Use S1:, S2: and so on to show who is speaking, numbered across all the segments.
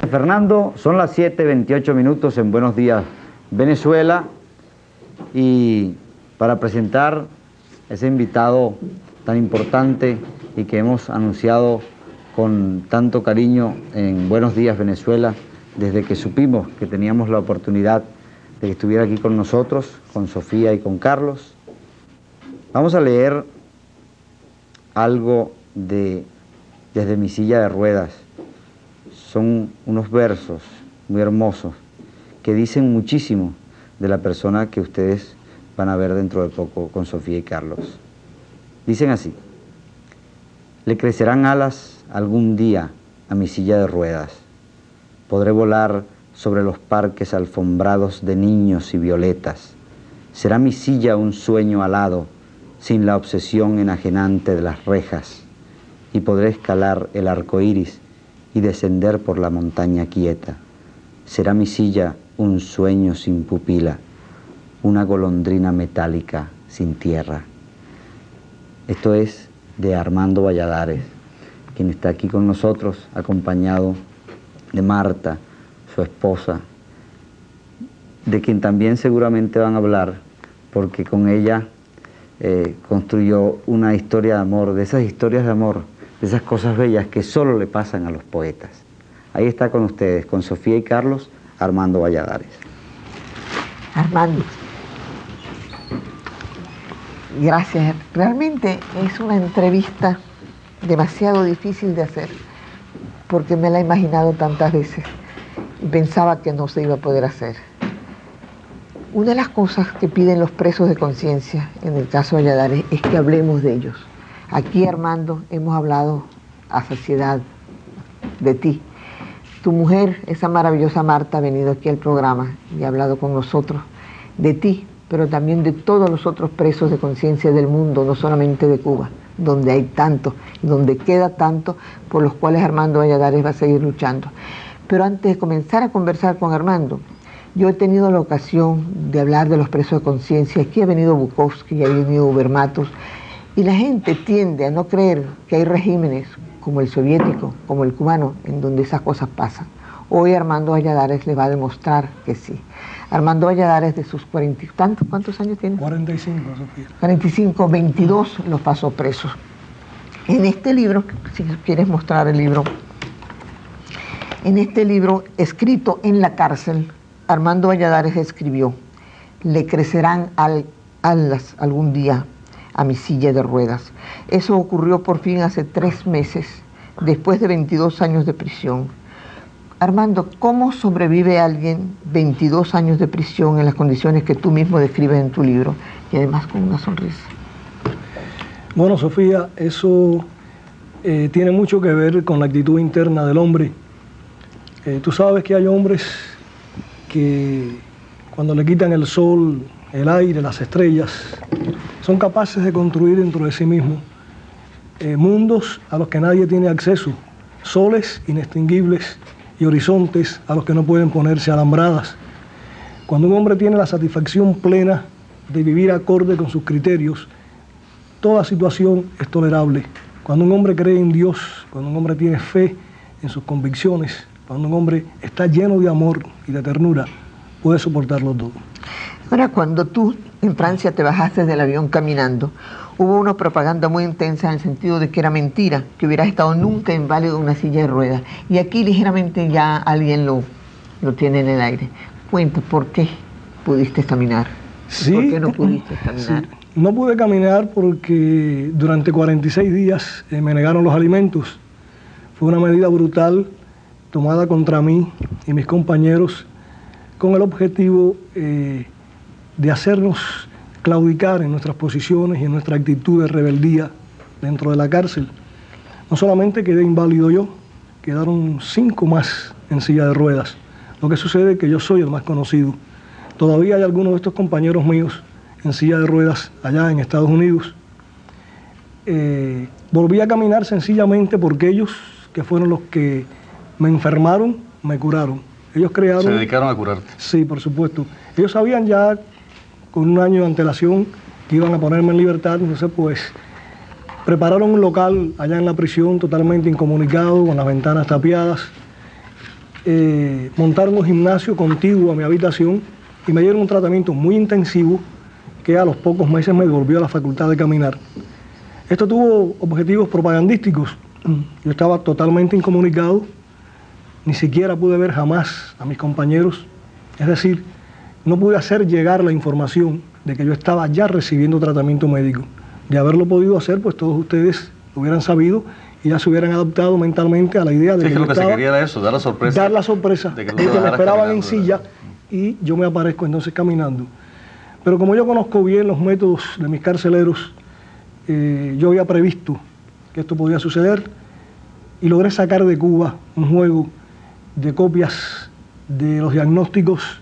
S1: Fernando, son las 7:28 minutos en Buenos Días, Venezuela, y para presentar ese invitado tan importante y que hemos anunciado con tanto cariño en Buenos Días, Venezuela, desde que supimos que teníamos la oportunidad de que estuviera aquí con nosotros, con Sofía y con Carlos. Vamos a leer algo desde mi silla de ruedas. Son unos versos muy hermosos que dicen muchísimo de la persona que ustedes van a ver dentro de poco con Sofía y Carlos. Dicen así: le crecerán alas algún día a mi silla de ruedas. Podré volar sobre los parques alfombrados de niños y violetas. Será mi silla un sueño alado, sin la obsesión enajenante de las rejas, y podré escalar el arco iris y descender por la montaña quieta. Será mi silla un sueño sin pupila, una golondrina metálica sin tierra. Esto es de Armando Valladares, quien está aquí con nosotros, acompañado de Marta, su esposa, de quien también seguramente van a hablar, porque con ella construyó una historia de amor, de esas historias de amor, de esas cosas bellas que solo le pasan a los poetas. Ahí está con ustedes, con Sofía y Carlos, Armando Valladares.
S2: Armando, gracias. Realmente es una entrevista demasiado difícil de hacer, porque me la he imaginado tantas veces y pensaba que no se iba a poder hacer. Una de las cosas que piden los presos de conciencia, en el caso de Valladares, es que hablemos de ellos. Aquí, Armando, hemos hablado a saciedad de ti. Tu mujer, esa maravillosa Marta, ha venido aquí al programa y ha hablado con nosotros de ti, pero también de todos los otros presos de conciencia del mundo, no solamente de Cuba, donde hay tanto, donde queda tanto, por los cuales Armando Valladares va a seguir luchando. Pero antes de comenzar a conversar con Armando, yo he tenido la ocasión de hablar de los presos de conciencia. Aquí ha venido Bukowski, ha venido Ubermatus, y la gente tiende a no creer que hay regímenes como el soviético, como el cubano, en donde esas cosas pasan. Hoy Armando Valladares le va a demostrar que sí. Armando Valladares, de sus 40 y tantos, ¿cuántos años tiene?
S3: 45, Sofía.
S2: 45, 22 los pasó presos. En este libro, si quieres mostrar el libro, en este libro, escrito en la cárcel, Armando Valladares escribió: le crecerán alas algún día a mi silla de ruedas. Eso ocurrió por fin hace 3 meses, después de 22 años de prisión. Armando, ¿cómo sobrevive alguien 22 años de prisión en las condiciones que tú mismo describes en tu libro, y además con una sonrisa?
S3: Bueno, Sofía, eso tiene mucho que ver con la actitud interna del hombre. Tú sabes que hay hombres que cuando le quitan el sol, el aire, las estrellas, son capaces de construir dentro de sí mismos mundos a los que nadie tiene acceso, soles inextinguibles y horizontes a los que no pueden ponerse alambradas. Cuando un hombre tiene la satisfacción plena de vivir acorde con sus criterios, toda situación es tolerable. Cuando un hombre cree en Dios, cuando un hombre tiene fe en sus convicciones, cuando un hombre está lleno de amor y de ternura, puede soportarlo todo.
S2: Ahora, cuando tú en Francia te bajaste del avión caminando, hubo una propaganda muy intensa en el sentido de que era mentira, que hubieras estado nunca inválido en una silla de ruedas. Y aquí ligeramente ya alguien lo tiene en el aire. Cuenta, ¿por qué pudiste caminar?
S3: Sí,
S2: ¿por qué no pudiste caminar?
S3: Sí. No pude caminar porque durante 46 días me negaron los alimentos. Fue una medida brutal tomada contra mí y mis compañeros con el objetivo de hacernos claudicar en nuestras posiciones y en nuestra actitud de rebeldía dentro de la cárcel. No solamente quedé inválido yo, quedaron 5 más en silla de ruedas. Lo que sucede es que yo soy el más conocido. Todavía hay algunos de estos compañeros míos en silla de ruedas allá en Estados Unidos. Volví a caminar sencillamente porque ellos, que fueron los que me enfermaron, me curaron. Ellos crearon...
S4: ¿Se dedicaron a curarte?
S3: Sí, por supuesto. Ellos sabían ya con 1 año de antelación que iban a ponerme en libertad, entonces pues prepararon un local allá en la prisión totalmente incomunicado, con las ventanas tapiadas, montaron un gimnasio contiguo a mi habitación y me dieron un tratamiento muy intensivo que a los pocos meses me devolvió a la facultad de caminar. Esto tuvo objetivos propagandísticos. Yo estaba totalmente incomunicado, ni siquiera pude ver jamás a mis compañeros. Es decir, no pude hacer llegar la información de que yo estaba ya recibiendo tratamiento médico. De haberlo podido hacer, pues todos ustedes lo hubieran sabido y ya se hubieran adaptado mentalmente a la idea de que yo
S4: lo que
S3: estaba,
S4: se quería era eso, dar la sorpresa
S3: de que me esperaban en silla y yo me aparezco entonces caminando. Pero como yo conozco bien los métodos de mis carceleros, yo había previsto que esto podía suceder y logré sacar de Cuba un juego de copias de los diagnósticos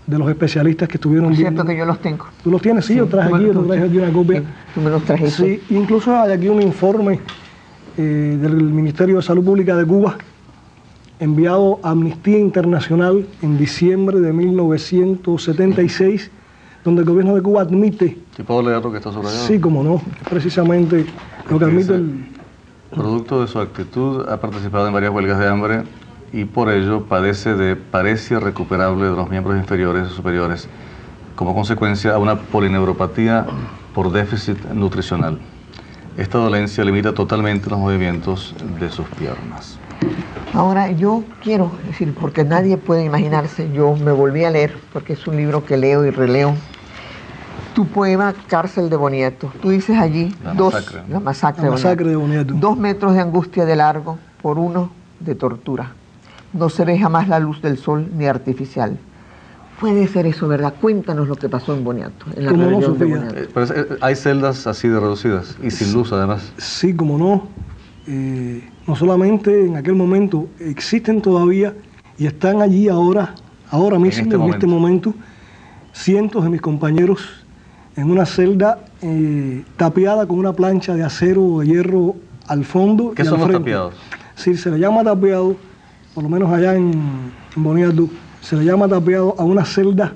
S3: de los especialistas que estuvieron viendo.
S2: Es cierto que yo los tengo.
S3: ¿Tú los tienes? Sí, yo traje aquí, yo traje aquí una copia.
S2: Sí, tú me los trajiste.
S3: Sí, incluso hay aquí un informe del Ministerio de Salud Pública de Cuba enviado a Amnistía Internacional en diciembre de 1976, donde el gobierno de Cuba admite...
S4: ¿Sí puedo leer lo que está subrayado?
S3: Sí, como no, es precisamente lo que admite el...
S4: Producto de su actitud, ha participado en varias huelgas de hambre y por ello padece de paresia recuperable de los miembros inferiores y superiores, como consecuencia a una polineuropatía por déficit nutricional. Esta dolencia limita totalmente los movimientos de sus piernas.
S2: Ahora, yo quiero decir, porque nadie puede imaginarse, yo me volví a leer, porque es un libro que leo y releo, tu poema Cárcel de Boniato. Tú dices allí la masacre de Boniato. 2 metros de angustia de largo por 1 de tortura. No se ve jamás la luz del sol ni artificial. Puede ser eso, ¿verdad? Cuéntanos lo que pasó en Boniato, en la rebelión de Boniato.
S4: Hay celdas así de reducidas y sin luz además.
S3: Sí, como no. No solamente en aquel momento, existen todavía y están allí ahora mismo, en este momento, cientos de mis compañeros en una celda tapiada con una plancha de acero o de hierro al fondo.
S4: ¿Qué son los tapiados?
S3: Sí, se le llama tapiado, por lo menos allá en Boniato, se le llama tapiado a una celda.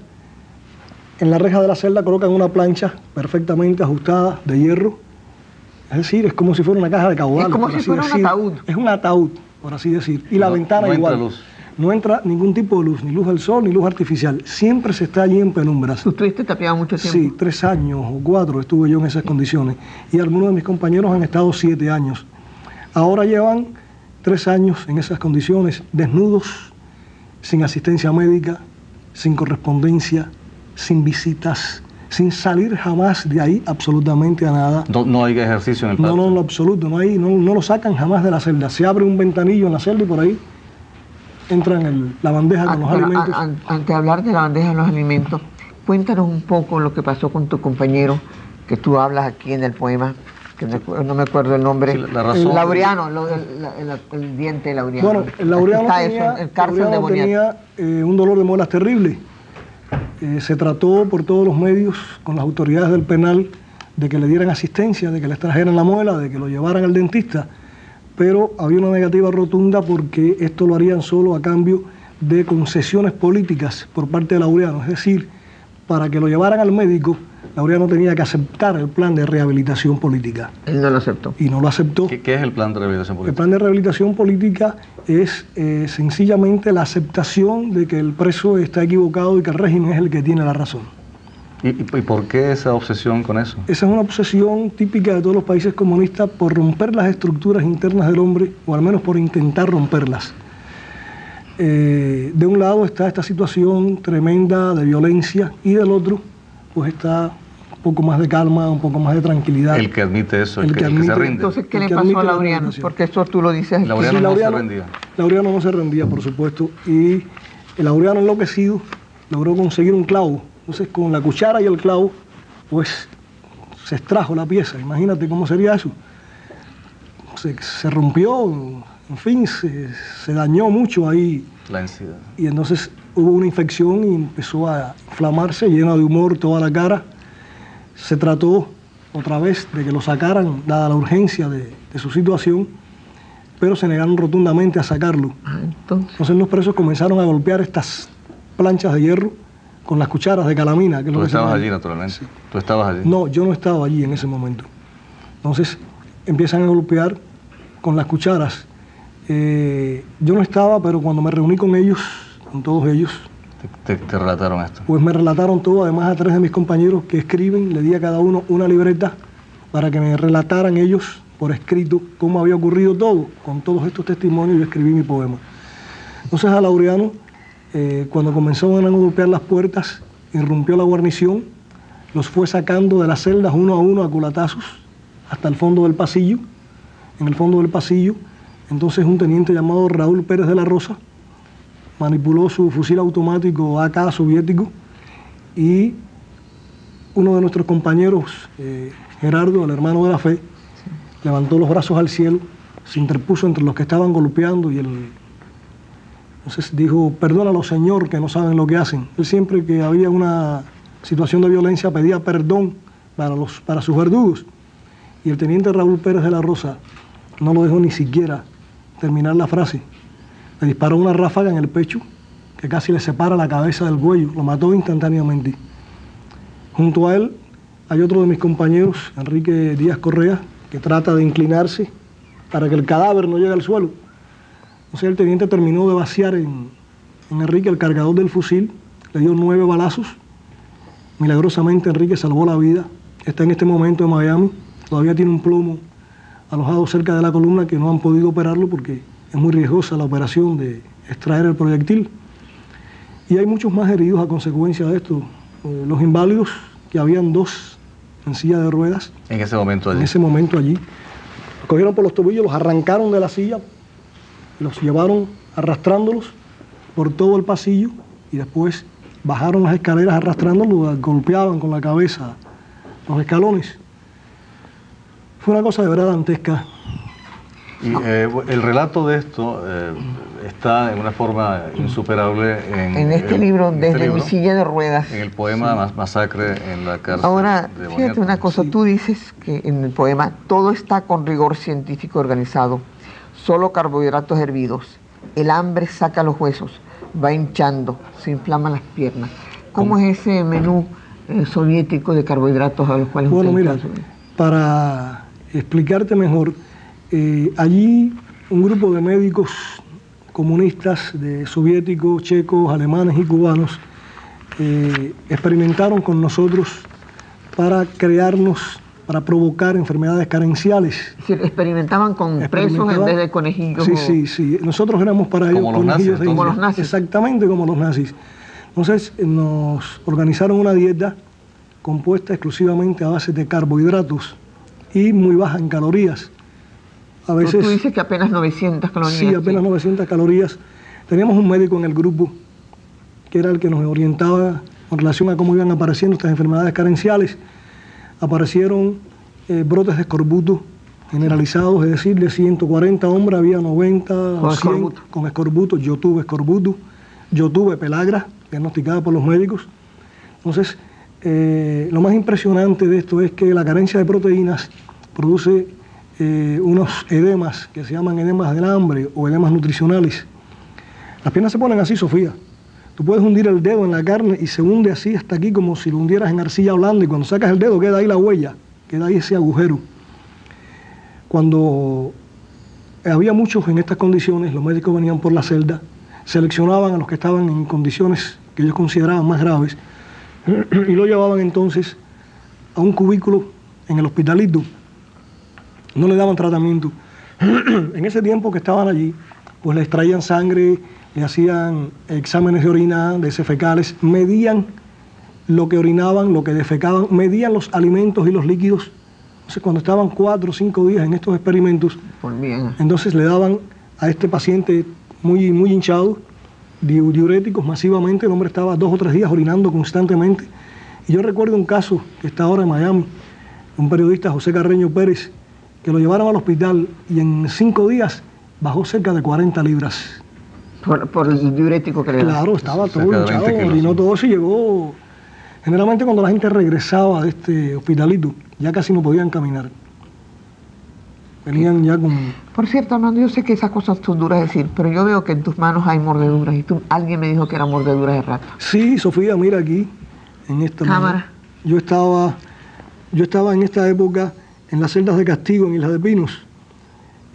S3: En la reja de la celda colocan una plancha perfectamente ajustada de hierro. Es decir, es como si fuera una caja de caudales.
S2: Es como si fuera un ataúd.
S3: Es un ataúd, por así decir. Y la ventana igual.
S4: Entra luz.
S3: No entra ningún tipo de luz, ni luz del sol, ni luz artificial. Siempre se está allí en penumbras.
S2: ¿Tú estuviste tapiado mucho tiempo?
S3: Sí, 3 años o 4 estuve yo en esas condiciones. Y algunos de mis compañeros han estado 7 años. Ahora llevan 3 años en esas condiciones, desnudos, sin asistencia médica, sin correspondencia, sin visitas, sin salir jamás de ahí absolutamente a nada.
S4: No hay ejercicio en el patio.
S3: No, en lo absoluto, no lo sacan jamás de la celda. Se abre un ventanillo en la celda y por ahí entran la bandeja con los alimentos.
S2: Antes de hablar de la bandeja de los alimentos, cuéntanos un poco lo que pasó con tu compañero, que tú hablas aquí en el poema, que no me acuerdo el nombre. Sí, Laureano, el diente de Laureano.
S3: Bueno, el Laureano tenía un dolor de muelas terrible. Se trató por todos los medios con las autoridades del penal de que le dieran asistencia, de que le extrajeran la muela, de que lo llevaran al dentista, pero había una negativa rotunda porque esto lo harían solo a cambio de concesiones políticas por parte de Laureano. Es decir, para que lo llevaran al médico, Laureano tenía que aceptar el plan de rehabilitación política.
S2: Él no lo aceptó.
S3: Y no lo aceptó.
S4: ¿Qué es el plan de rehabilitación política?
S3: El plan de rehabilitación política es sencillamente la aceptación de que el preso está equivocado y que el régimen es el que tiene la razón.
S4: ¿Y por qué esa obsesión con eso?
S3: Esa es una obsesión típica de todos los países comunistas por romper las estructuras internas del hombre, o al menos por intentar romperlas. De un lado está esta situación tremenda de violencia y del otro pues está un poco más de calma, un poco más de tranquilidad.
S4: El que admite eso, el que se rinde.
S2: Entonces, ¿qué le pasó a Laureano? Porque eso tú lo dices aquí.
S4: Laureano no se rendía.
S3: Laureano no se rendía, por supuesto, y el Laureano enloquecido logró conseguir un clavo. Entonces, con la cuchara y el clavo, pues se extrajo la pieza. Imagínate cómo sería eso. Se rompió, en fin, se dañó mucho ahí.
S4: La ansiedad.
S3: Y entonces hubo una infección y empezó a inflamarse, llena de humor toda la cara. Se trató otra vez de que lo sacaran, dada la urgencia de su situación, pero se negaron rotundamente a sacarlo. Entonces los presos comenzaron a golpear estas planchas de hierro con las cucharas de calamina. Que
S4: Tú estabas allí, naturalmente. Sí. ¿Tú estabas allí?
S3: No, yo no estaba allí en ese momento. Entonces empiezan a golpear con las cucharas Yo no estaba, pero cuando me reuní con ellos, con todos ellos,
S4: ¿Te relataron esto?
S3: pues me relataron todo, además a 3 de mis compañeros que escriben, le di a cada uno una libreta para que me relataran ellos por escrito cómo había ocurrido todo. Con todos estos testimonios yo escribí mi poema. Entonces a Laureano, cuando comenzaron a golpear las puertas, irrumpió la guarnición, los fue sacando de las celdas uno a uno a culatazos hasta el fondo del pasillo. En el fondo del pasillo, entonces un teniente llamado Raúl Pérez de la Rosa manipuló su fusil automático AK soviético y uno de nuestros compañeros, Gerardo, el hermano de la fe, levantó los brazos al cielo, se interpuso entre los que estaban golpeando y él entonces dijo: perdónalo, Señor, que no saben lo que hacen. Él siempre que había una situación de violencia pedía perdón para sus verdugos. Y el teniente Raúl Pérez de la Rosa no lo dejó ni siquiera terminar la frase. Le disparó una ráfaga en el pecho que casi le separa la cabeza del cuello, lo mató instantáneamente. Junto a él hay otro de mis compañeros, Enrique Díaz Correa, que trata de inclinarse para que el cadáver no llegue al suelo. Entonces el teniente terminó de vaciar en Enrique el cargador del fusil, le dio 9 balazos. Milagrosamente Enrique salvó la vida, está en este momento en Miami, todavía tiene un plomo alojado cerca de la columna que no han podido operarlo porque es muy riesgosa la operación de extraer el proyectil. Y hay muchos más heridos a consecuencia de esto. Los inválidos, que habían 2 en silla de ruedas.
S4: En ese momento allí.
S3: En ese momento allí. Los cogieron por los tobillos, los arrancaron de la silla, los llevaron arrastrándolos por todo el pasillo y después bajaron las escaleras arrastrándolos, golpeaban con la cabeza los escalones. Fue una cosa de verdad dantesca.
S4: Y el relato de esto está en una forma insuperable
S2: en este libro, Desde mi silla de ruedas.
S4: En el poema Masacre en la cárcel.
S2: Ahora,
S4: de
S2: fíjate
S4: Boniato.
S2: una cosa, tú dices que en el poema todo está con rigor científico organizado, solo carbohidratos hervidos, el hambre saca los huesos, va hinchando, se inflaman las piernas. ¿Cómo es ese menú soviético de carbohidratos a los cuales
S3: bueno,
S2: usted
S3: mira,
S2: está?
S3: para explicarte mejor, allí un grupo de médicos comunistas, de soviéticos, checos, alemanes y cubanos, experimentaron con nosotros para crearnos, para provocar enfermedades carenciales.
S2: Es decir, experimentaban con presos en vez de conejillos.
S3: Sí. Nosotros éramos para ellos conejillos de
S2: como
S3: India.
S2: los nazis.
S3: Exactamente como los nazis. Entonces nos organizaron una dieta compuesta exclusivamente a base de carbohidratos y muy baja en calorías. A veces,
S2: tú dices que apenas 900 calorías.
S3: Sí, apenas 900 calorías. Teníamos un médico en el grupo que era el que nos orientaba en relación a cómo iban apareciendo estas enfermedades carenciales. Aparecieron brotes de escorbuto generalizados, es decir, de 140 hombres había 90 o 100 con escorbuto. Yo tuve escorbuto, yo tuve pelagra, diagnosticada por los médicos. Entonces, lo más impresionante de esto es que la carencia de proteínas produce unos edemas que se llaman edemas del hambre o edemas nutricionales. Las piernas se ponen así, Sofía. Tú puedes hundir el dedo en la carne y se hunde así hasta aquí como si lo hundieras en arcilla blanda y cuando sacas el dedo queda ahí la huella, queda ahí ese agujero. Cuando había muchos en estas condiciones, los médicos venían por la celda, seleccionaban a los que estaban en condiciones que ellos consideraban más graves y lo llevaban entonces a un cubículo en el hospitalito. No le daban tratamiento. En ese tiempo que estaban allí, pues le extraían sangre, le hacían exámenes de orina, de heces fecales, medían lo que orinaban, lo que defecaban, medían los alimentos y los líquidos. Entonces, cuando estaban 4 o 5 días en estos experimentos, entonces le daban a este paciente muy hinchado, diuréticos masivamente. El hombre estaba 2 o 3 días orinando constantemente. Y yo recuerdo un caso que está ahora en Miami, un periodista, José Carreño Pérez, que lo llevaron al hospital y en 5 días bajó cerca de 40 libras.
S2: Por el diurético que le daban.
S3: Claro, estaba todo hinchado, orinó todo eso y llegó. Generalmente cuando la gente regresaba de este hospitalito, ya casi no podían caminar. Venían ya con...
S2: Por cierto, Armando, yo sé que esas cosas son duras de decir, pero yo veo que en tus manos hay mordeduras y alguien me dijo que eran mordeduras de rata.
S3: Sí, Sofía, mira aquí, en esta
S2: cámara.
S3: Yo estaba en esta época en las celdas de castigo en Isla de Pinos.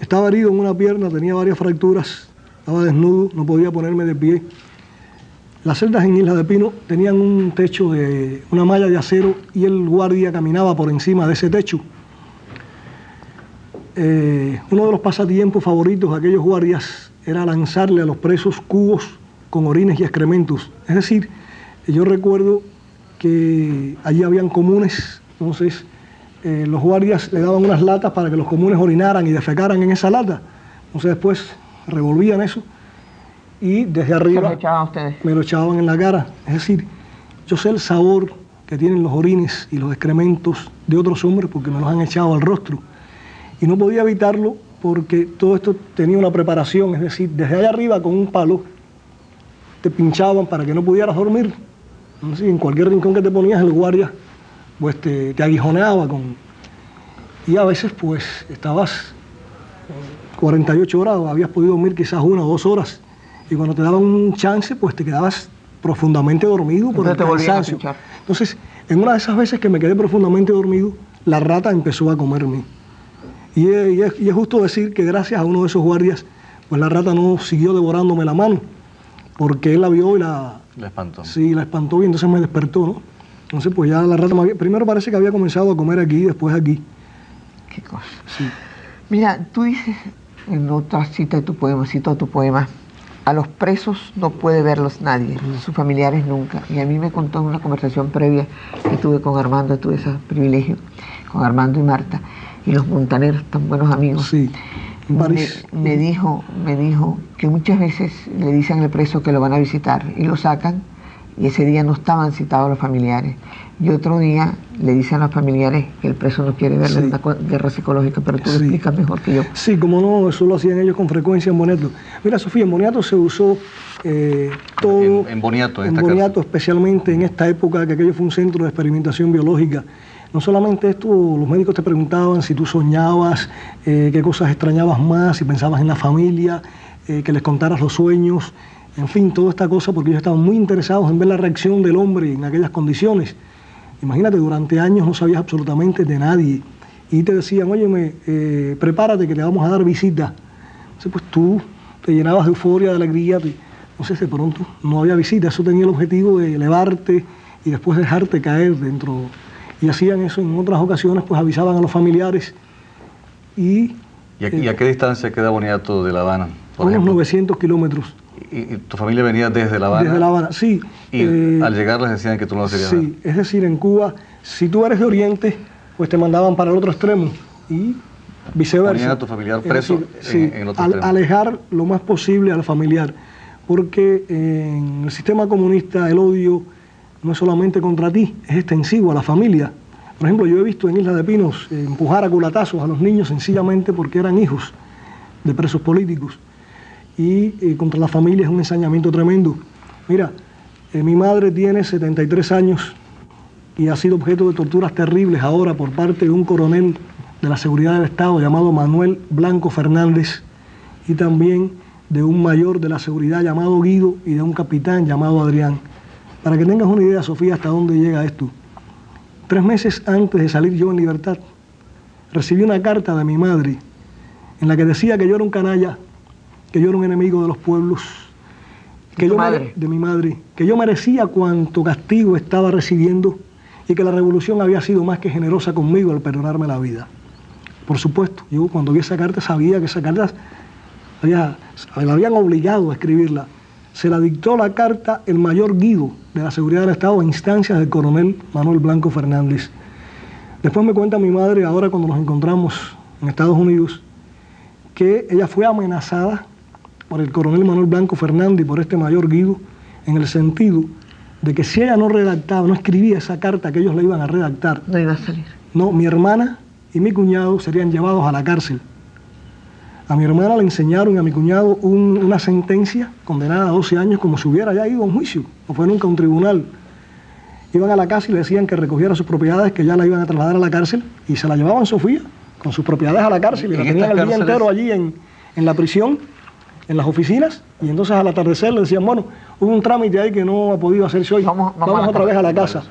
S3: Estaba herido en una pierna, tenía varias fracturas, estaba desnudo, no podía ponerme de pie. Las celdas en Isla de Pino tenían un techo de una malla de acero y el guardia caminaba por encima de ese techo. Uno de los pasatiempos favoritos de aquellos guardias era lanzarle a los presos cubos con orines y excrementos. Es decir, yo recuerdo que allí habían comunes, entonces los guardias le daban unas latas para que los comunes orinaran y defecaran en esa lata. Entonces después revolvían eso y desde arriba me lo echaban en la cara. Es decir, yo sé el sabor que tienen los orines y los excrementos de otros hombres porque me los han echado al rostro. Y no podía evitarlo porque todo esto tenía una preparación, es decir, desde allá arriba con un palo te pinchaban para que no pudieras dormir. Así, en cualquier rincón que te ponías el guardia pues te aguijoneaba y a veces pues estabas 48 horas, habías podido dormir quizás 1 o 2 horas y cuando te daban un chance pues te quedabas profundamente dormido por el cansancio. Entonces, en una de esas veces que me quedé profundamente dormido, la rata empezó a comerme. Y es justo decir que gracias a uno de esos guardias, pues la rata no siguió devorándome la mano, porque él la vio y la
S4: espantó.
S3: Sí, la espantó y entonces me despertó, ¿no? Entonces pues ya la rata primero parece que había comenzado a comer aquí y después aquí.
S2: Qué cosa.
S3: Sí.
S2: Mira, tú dices en otra cita de tu poema, cito tu poema, a los presos no puede verlos nadie, sus familiares nunca. Y a mí me contó en una conversación previa que tuve con Armando, tuve ese privilegio, con Armando y Marta, y los montaneros, tan buenos amigos.
S3: Sí,
S2: me dijo que muchas veces le dicen al preso que lo van a visitar y lo sacan y ese día no estaban citados los familiares. Y otro día le dicen a los familiares que el preso no quiere verle una guerra psicológica, pero tú lo explicas mejor que yo.
S3: Sí, como no, eso lo hacían ellos con frecuencia en Boniato. Mira, Sofía, en Boniato se usó todo.
S4: En Boniato,
S3: en Boniato, especialmente en esta época, que aquello fue un centro de experimentación biológica. No solamente esto, los médicos te preguntaban si tú soñabas, qué cosas extrañabas más, si pensabas en la familia, que les contaras los sueños, en fin, toda esta cosa, porque ellos estaban muy interesados en ver la reacción del hombre en aquellas condiciones. Imagínate, durante años no sabías absolutamente de nadie y te decían, óyeme, prepárate que te vamos a dar visita. Entonces, pues tú te llenabas de euforia, de alegría, entonces de pronto no había visita. Eso tenía el objetivo de elevarte y después dejarte caer dentro. Y hacían eso en otras ocasiones, pues avisaban a los familiares. ¿Y
S4: a qué distancia queda Boniato de La Habana?
S3: Unos 900 kilómetros.
S4: ¿Y tu familia venía desde La Habana?
S3: Desde La Habana, sí.
S4: Y al llegar les decían que tú no lo querías ver.
S3: Sí, es decir, en Cuba, si tú eres de Oriente, pues te mandaban para el otro extremo y viceversa.
S4: Ponían a tu familiar preso en el otro extremo.
S3: Alejar lo más posible al familiar, porque en el sistema comunista el odio no es solamente contra ti, es extensivo a la familia. Por ejemplo, yo he visto en Isla de Pinos empujar a culatazos a los niños sencillamente porque eran hijos de presos políticos. Y contra la familia es un ensañamiento tremendo. Mira, mi madre tiene 73 años y ha sido objeto de torturas terribles ahora por parte de un coronel de la seguridad del Estado llamado Manuel Blanco Fernández y también de un mayor de la seguridad llamado Guido y de un capitán llamado Adrián. Para que tengas una idea, Sofía, hasta dónde llega esto. 3 meses antes de salir yo en libertad, recibí una carta de mi madre en la que decía que yo era un canalla, que yo era un enemigo de los pueblos, de mi madre, que yo merecía cuanto castigo estaba recibiendo y que la revolución había sido más que generosa conmigo al perdonarme la vida. Por supuesto, yo cuando vi esa carta sabía que esa carta la habían obligado a escribirla. Se la dictó la carta el mayor Guido de la seguridad del Estado a instancias del coronel Manuel Blanco Fernández. Después me cuenta mi madre, ahora cuando nos encontramos en Estados Unidos, que ella fue amenazada por el coronel Manuel Blanco Fernández y por este mayor Guido, en el sentido de que si ella no redactaba, no escribía esa carta que ellos le iban a redactar,
S2: no iba a salir.
S3: No, mi hermana y mi cuñado serían llevados a la cárcel. A mi hermana le enseñaron y a mi cuñado una sentencia condenada a 12 años como si hubiera ya ido a un juicio, no fue nunca a un tribunal. Iban a la casa y le decían que recogiera sus propiedades, que ya la iban a trasladar a la cárcel, y se la llevaban Sofía con sus propiedades a la cárcel y la tenían el día entero allí en la prisión, en las oficinas, y entonces al atardecer le decían, bueno, hubo un trámite ahí que no ha podido hacerse hoy, vamos otra vez a la casa.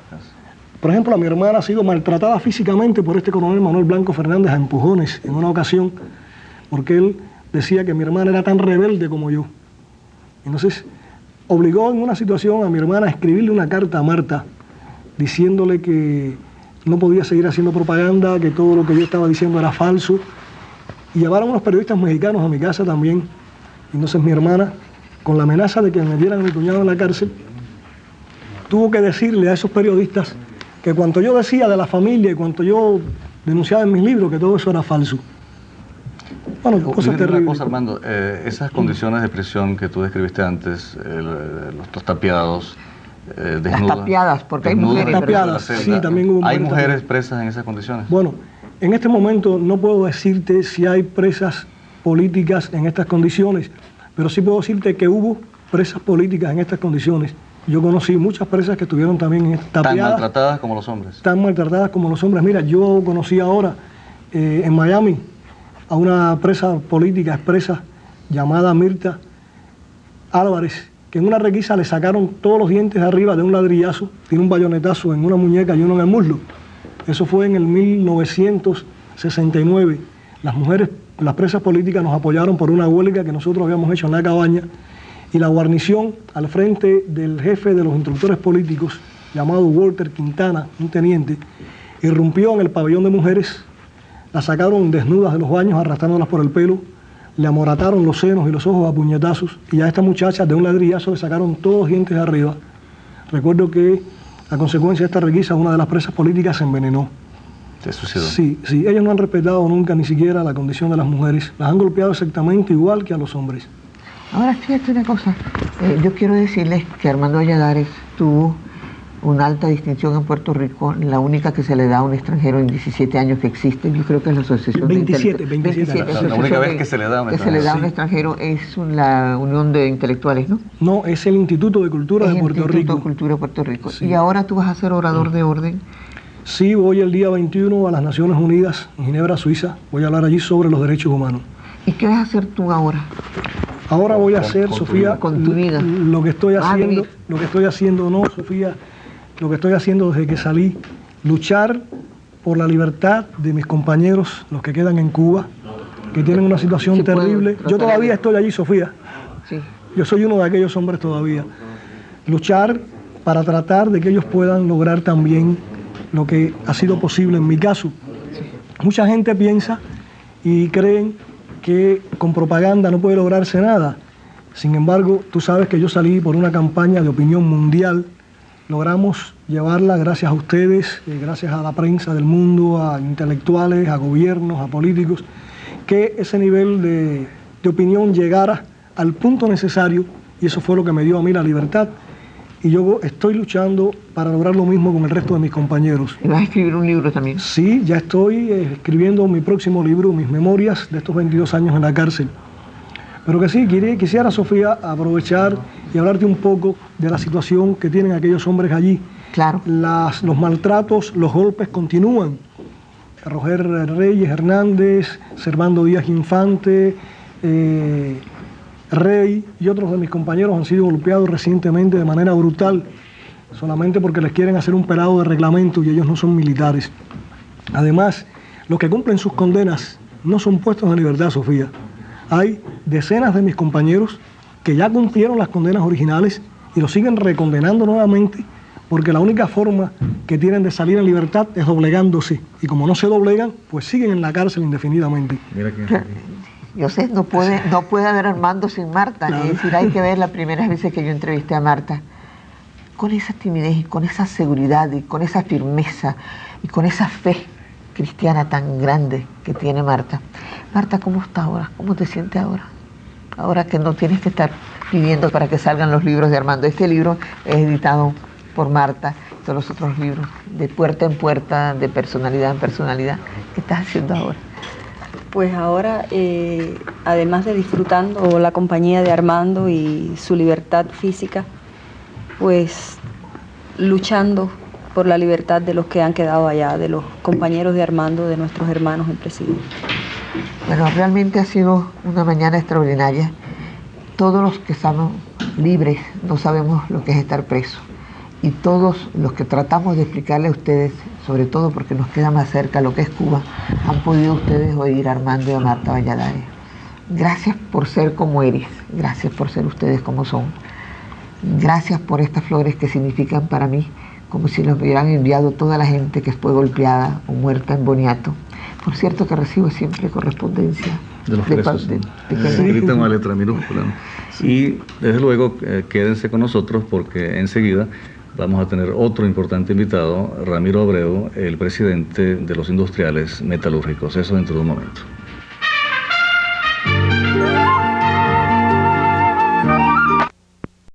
S3: Por ejemplo, a mi hermana ha sido maltratada físicamente por este coronel Manuel Blanco Fernández a empujones en una ocasión. porque él decía que mi hermana era tan rebelde como yo. Entonces, obligó en una situación a mi hermana a escribirle una carta a Marta, diciéndole que no podía seguir haciendo propaganda, que todo lo que yo estaba diciendo era falso. Y llevaron unos periodistas mexicanos a mi casa también. Entonces mi hermana, con la amenaza de que me metieran a mi cuñado en la cárcel, tuvo que decirle a esos periodistas que cuanto yo decía de la familia y cuanto yo denunciaba en mis libros, que todo eso era falso. Bueno, cosas terribles.
S4: Una cosa, Armando, esas condiciones de prisión que tú describiste antes, los tapiados, desnudos.
S2: Las tapiadas, porque hay
S4: desnudos,
S2: mujeres.
S3: Tapiadas, sí, también hubo
S4: ¿Hay mujeres
S3: también
S4: presas en esas condiciones?
S3: Bueno, en este momento no puedo decirte si hay presas políticas en estas condiciones, pero sí puedo decirte que hubo presas políticas en estas condiciones. Yo conocí muchas presas que estuvieron también tapiadas.
S4: ¿Tan maltratadas como los hombres?
S3: Tan maltratadas como los hombres. Mira, yo conocí ahora en Miami a una presa política expresa llamada Mirta Álvarez, que en una requisa le sacaron todos los dientes de arriba de un ladrillazo, tiene un bayonetazo en una muñeca y uno en el muslo. Eso fue en el 1969. Las mujeres, las presas políticas nos apoyaron por una huelga que nosotros habíamos hecho en la cabaña, y la guarnición al frente del jefe de los instructores políticos, llamado Walter Quintana, un teniente, irrumpió en el pabellón de mujeres, la sacaron desnudas de los baños arrastrándolas por el pelo, le amorataron los senos y los ojos a puñetazos, y a esta muchacha de un ladrillazo le sacaron todos los dientes de arriba. Recuerdo que a consecuencia de esta requisa una de las presas políticas se envenenó.
S4: ¿Se suicidó?
S3: Sí, ellos no han respetado nunca ni siquiera la condición de las mujeres, las han golpeado exactamente igual que a los hombres.
S2: Ahora fíjate una cosa, yo quiero decirles que Armando Valladares tuvo una alta distinción en Puerto Rico, la única que se le da a un extranjero en 17 años que existe. Yo creo que es la asociación
S3: 27
S4: la única vez que se le da a un
S2: extranjero es la Unión de Intelectuales, ¿no?
S3: No, es el Instituto de Cultura de Puerto Rico.
S2: Instituto de Cultura de Puerto Rico.
S3: Sí.
S2: Y ahora tú vas a ser orador de orden.
S3: Sí, voy el día 21 a las Naciones Unidas en Ginebra, Suiza. Voy a hablar allí sobre los derechos humanos.
S2: ¿Y qué vas a hacer tú ahora?
S3: Ahora voy a hacer, Sofía,
S2: con tu vida.
S3: Lo que estoy haciendo, Sofía, lo que estoy haciendo desde que salí, luchar por la libertad de mis compañeros, los que quedan en Cuba, que tienen una situación terrible. Yo todavía estoy allí, Sofía.
S2: Sí.
S3: Yo soy uno de aquellos hombres todavía. Luchar para tratar de que ellos puedan lograr también lo que ha sido posible en mi caso. Mucha gente piensa y creen que con propaganda no puede lograrse nada. Sin embargo, tú sabes que yo salí por una campaña de opinión mundial. Logramos llevarla gracias a ustedes, gracias a la prensa del mundo, a intelectuales, a gobiernos, a políticos, que ese nivel de opinión llegara al punto necesario, y eso fue lo que me dio a mí la libertad. Y yo estoy luchando para lograr lo mismo con el resto de mis compañeros.
S2: ¿Y vas a escribir un libro también?
S3: Sí, ya estoy escribiendo mi próximo libro, mis memorias de estos 22 años en la cárcel. Pero que sí, quisiera, Sofía, aprovechar y hablarte un poco de la situación que tienen aquellos hombres allí.
S2: Claro.
S3: Los maltratos, los golpes continúan. Roger Reyes Hernández, Servando Díaz Infante, Rey y otros de mis compañeros han sido golpeados recientemente de manera brutal, solamente porque les quieren hacer un pelado de reglamento y ellos no son militares. Además, los que cumplen sus condenas no son puestos en libertad, Sofía. Hay decenas de mis compañeros que ya cumplieron las condenas originales y los siguen recondenando nuevamente, porque la única forma que tienen de salir en libertad es doblegándose. Y como no se doblegan, pues siguen en la cárcel indefinidamente.
S4: Mira quién
S2: Yo sé, no puede haber Armando sin Marta. Claro. Es decir, hay que ver las primeras veces que yo entrevisté a Marta, con esa timidez y con esa seguridad y con esa firmeza y con esa fe cristiana tan grande que tiene Marta. Marta, ¿cómo está ahora? ¿Cómo te sientes ahora? Ahora que no tienes que estar pidiendo para que salgan los libros de Armando. Este libro es editado por Marta, todos los otros libros, de puerta en puerta, de personalidad en personalidad. ¿Qué estás haciendo ahora?
S5: Pues ahora, además de disfrutando la compañía de Armando y su libertad física, pues luchando por la libertad de los que han quedado allá, de los compañeros de Armando, de nuestros hermanos en presidio.
S2: Bueno, realmente ha sido una mañana extraordinaria. Todos los que estamos libres no sabemos lo que es estar presos. Y todos los que tratamos de explicarle a ustedes, sobre todo porque nos queda más cerca lo que es Cuba, han podido ustedes oír a Armando y a Marta Valladares. Gracias por ser como eres, gracias por ser ustedes como son. Gracias por estas flores que significan para mí como si los hubieran enviado toda la gente que fue golpeada o muerta en Boniato. Por cierto que recibo siempre correspondencia
S4: de los frescos, escrita en una letra minúscula, ¿no? Sí. Y desde luego quédense con nosotros porque enseguida vamos a tener otro importante invitado, Ramiro Abreu, el presidente de los industriales metalúrgicos. Eso dentro de un momento.